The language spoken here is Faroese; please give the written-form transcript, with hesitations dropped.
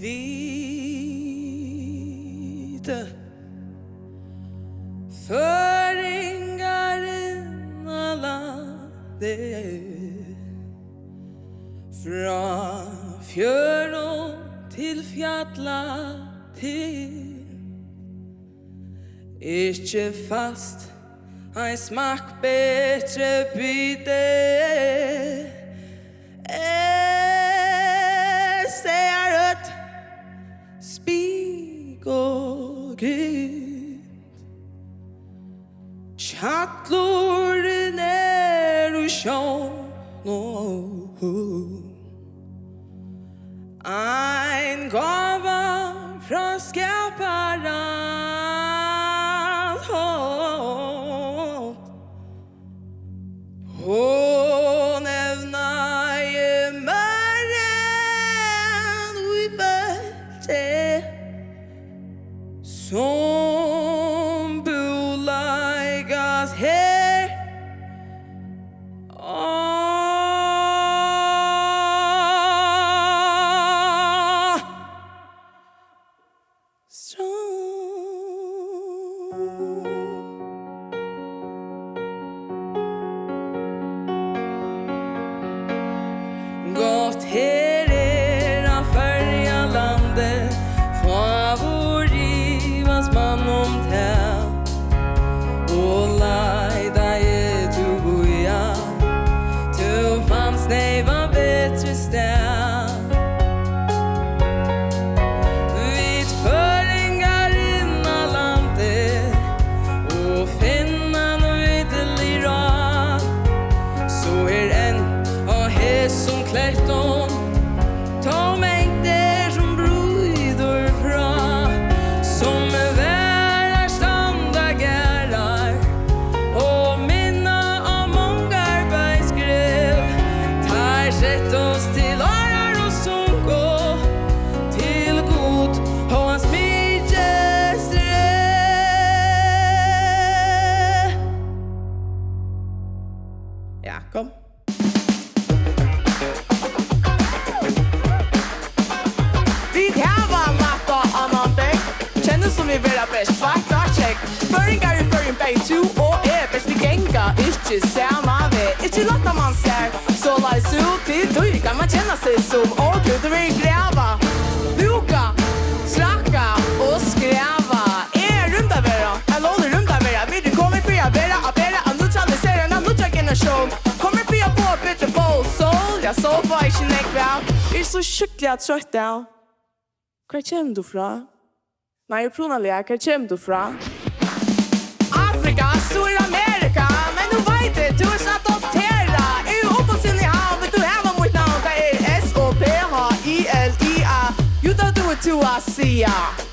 vita Føroyingar alla det Fra fjøron til fjalla til Ikke fast ein smakk betre byte Ser ut spik og gryt Kjattlor ner og sjån Ein gava fra skaparan Hon evna I mörren vi bölte Som bolaigas her Gott her av Føroya landet Favorivas man om tæ Og leida tu boja Tu fanns neiva betre stæ Vid Føroyingar inna landet Og finna nøydelig rad Så en av som klätton Ta mängder som brydor fra Som värar standa gärar Och minna av många arbetsgrev Tar sett oss till årar och sunko Till god och hans midjestre Ja, kom Som vi vil ha best, svart og check Føroyingar I Føroyen begge to og best I genga Ikke samma ved, ikke låta man ser Så la det ut I tøy kan man känna sig som Og gud vil gräva Luka, slaka og skräva runda vera, låter runda vera Vi du kommer fria vera, a neutralisera En nutra generation Kommer fria på bättre bowl soul Jag så var ikke nekva Jeg så skikkelig trøtt av Hva kommer du fra? Nej, jag pronar läkare, kommer du fra? Afrika, Sydamerika, men du vet det, du att adoptera. Ju uppåtsin I havn, du har mot namn, det Sophilia. You don't do it to Asia.